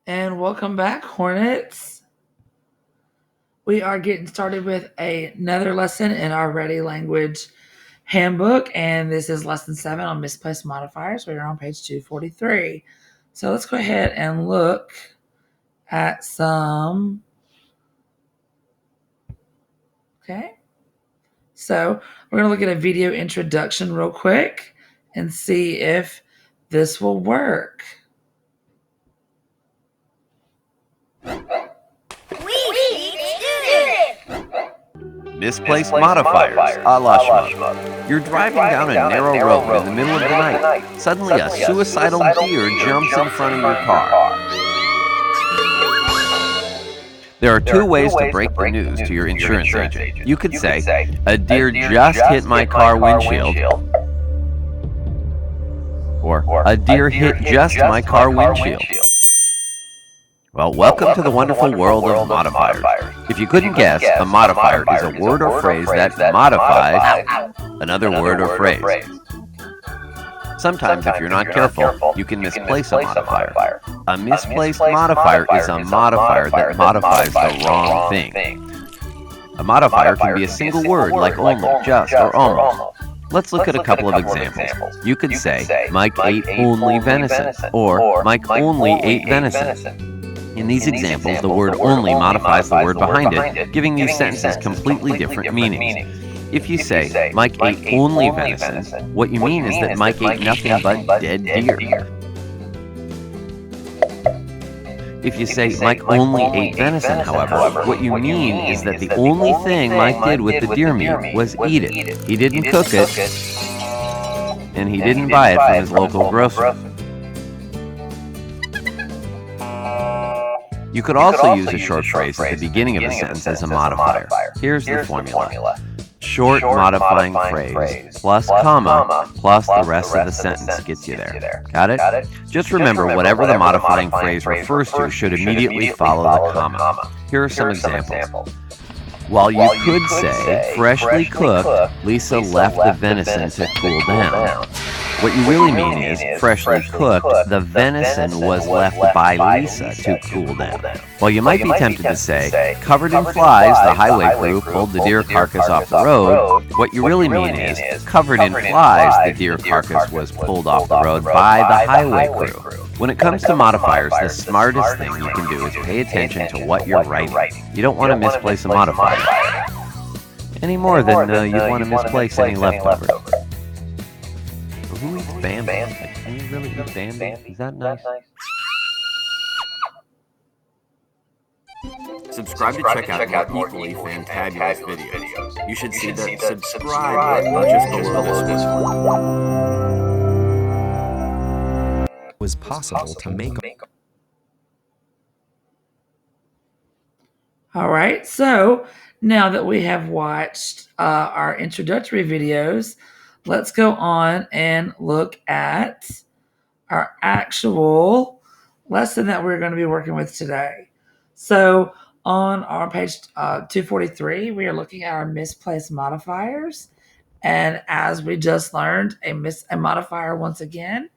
And welcome back, Hornets. We are getting started with another lesson in our Ready Language Handbook, and this is lesson 7 on misplaced modifiers. We're on page 243. So let's go ahead and look at some. Okay. So we're going to look at a video introduction real quick and see if this will work. Misplaced modifiers, a la Shmoop. You're driving down a narrow road in the middle of the night. Suddenly, a suicidal deer jumps in front of your car. There are two ways to break the news to your insurance agent. You could say, "A deer just hit my car windshield," or "A deer hit just my car windshield." Well, welcome to the wonderful world of modifiers. If you couldn't guess, a modifier is a word or phrase that modifies another word or phrase. Sometimes, if you're not careful, you can misplace a modifier. A misplaced modifier is a modifier that modifies the wrong thing. A modifier can be a single word like only, just, or almost. Let's look at a couple of examples. You could say, "Mike ate only venison," or "Mike only ate venison." In these examples, the word only modifies the word behind it, giving these sentences completely different meanings. If you say, "Mike ate only venison," what you mean is that Mike ate nothing but dead deer. If you say, "Mike only ate venison," however, what you mean is that the only thing Mike did with the deer meat was eat it. He didn't cook it, and he didn't buy it from his local grocer. You could also use a short phrase at the beginning of a sentence as a modifier. Here's the formula. Short modifying phrase plus comma plus the rest of the sentence gets you there. Got it? Just remember, whatever the modifying phrase refers to should immediately follow the comma. Here are some examples. While you could say, "Freshly cooked, Lisa left the venison to cool down." What you really mean is, freshly cooked, the venison was left by Lisa to cool down. While you might be tempted to say, "Covered in flies, the highway crew pulled the deer carcass off the road," what you really mean is, "Covered in flies, the deer carcass was pulled off the road by the highway crew." When it comes to modifiers, the smartest thing you can do is pay attention to what you're writing. You don't want to misplace a modifier any more than you'd want to misplace any leftovers. Who eats Bambi? Can you really eat Bambi? Is that nice? Subscribe to check out more equally fantabulous videos. You should see the subscribe button just below this one. Was possible to make. All right, so now that we have watched our introductory videos, let's go on and look at our actual lesson that we're going to be working with today. So on our page 243, we are looking at our misplaced modifiers. And as we just learned, a modifier, once again,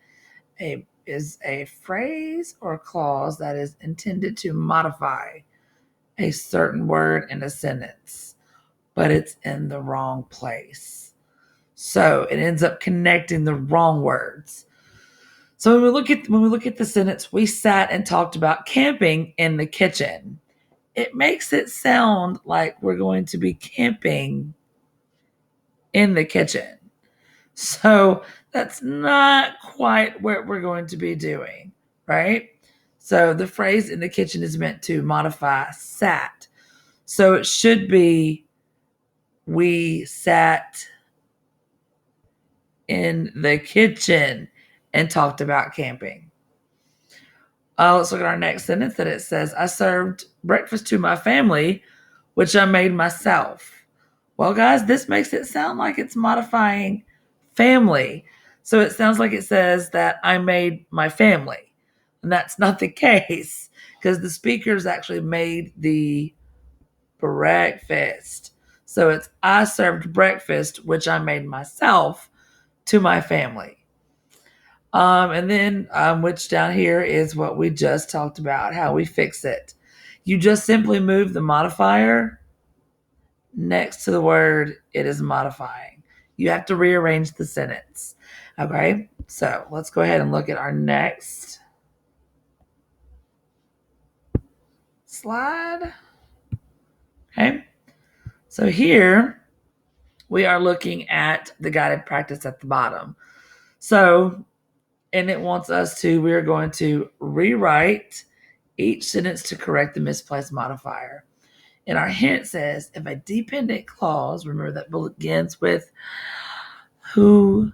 is a phrase or clause that is intended to modify a certain word in a sentence, but it's in the wrong place. So it ends up connecting the wrong words. So when we look at the sentence, "We sat and talked about camping in the kitchen," it makes it sound like we're going to be camping in the kitchen. So that's not quite what we're going to be doing, right? So the phrase "in the kitchen" is meant to modify "sat." So it should be, "We sat in the kitchen and talked about camping." Let's look at our next sentence that it says, "I served breakfast to my family, which I made myself." Well, guys, this makes it sound like it's modifying family. So it sounds like it says that I made my family. And that's not the case, because the speakers actually made the breakfast. So it's, "I served breakfast, which I made myself, to my family." And then which down here is what we just talked about, how we fix it. You just simply move the modifier next to the word it is modifying. You have to rearrange the sentence. Okay, so let's go ahead and look at our next slide. Okay, so here we are looking at the guided practice at the bottom. So, and it wants us to, we're going to rewrite each sentence to correct the misplaced modifier. And our hint says if a dependent clause, remember that begins with who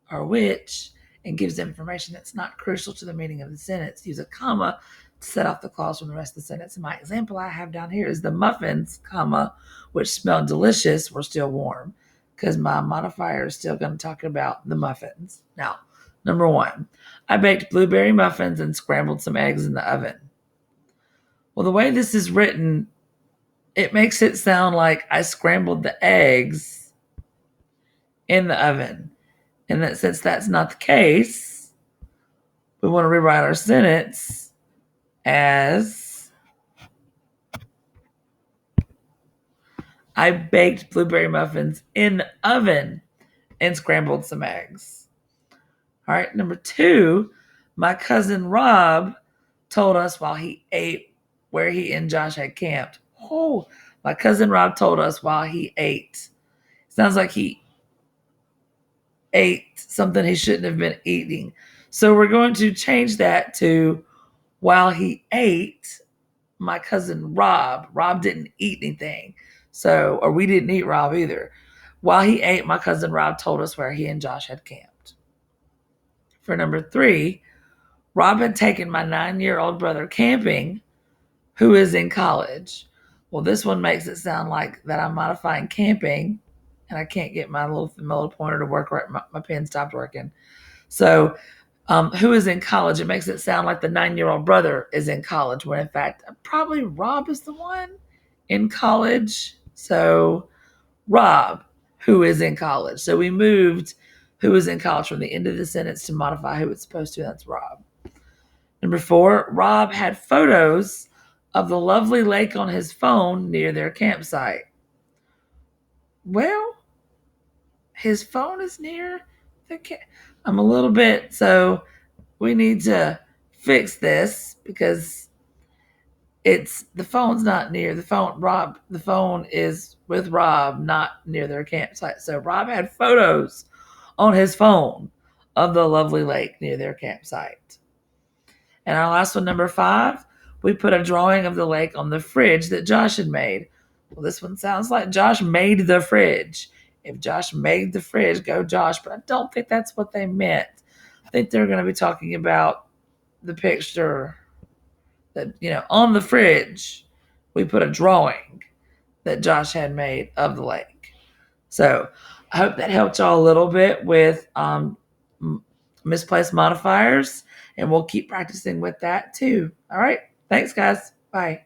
or which and gives information that's not crucial to the meaning of the sentence, use a comma to set off the clause from the rest of the sentence. And my example I have down here is the muffins, comma, which smelled delicious, were still warm, because my modifier is still going to talk about the muffins. Now, number one, I baked blueberry muffins and scrambled some eggs in the oven. Well, the way this is written, it makes it sound like I scrambled the eggs in the oven. And that since that's not the case, we want to rewrite our sentence as I baked blueberry muffins in the oven and scrambled some eggs. All right, number two, my cousin Rob told us while he ate where he and Josh had camped. Oh, my cousin Rob told us while he ate. Sounds like he ate something he shouldn't have been eating. So we're going to change that to while he ate, my cousin Rob didn't eat anything. So, or we didn't eat Rob either. While he ate, my cousin Rob told us where he and Josh had camped. For number three, Rob had taken my 9-year-old brother camping, who is in college. Well, this one makes it sound like that I'm modifying camping, and I can't get my little pointer to work right. My pen stopped working. So, who is in college? It makes it sound like the 9-year-old brother is in college, when in fact, probably Rob is the one in college. So, Rob, who is in college. So, we moved who is in college from the end of the sentence to modify who it's supposed to. That's Rob. Number four, Rob had photos of the lovely lake on his phone near their campsite. Well, his phone is near the I'm a little bit, so we need to fix this because it's the phone's not near the phone. The phone is with Rob, not near their campsite. So Rob had photos on his phone of the lovely lake near their campsite. And our last one, number five, we put a drawing of the lake on the fridge that Josh had made. Well, this one sounds like Josh made the fridge. If Josh made the fridge, go Josh. But I don't think that's what they meant. I think they're going to be talking about the picture that, on the fridge, we put a drawing that Josh had made of the lake. So I hope that helped y'all a little bit with misplaced modifiers, and we'll keep practicing with that too. All right. Thanks, guys. Bye.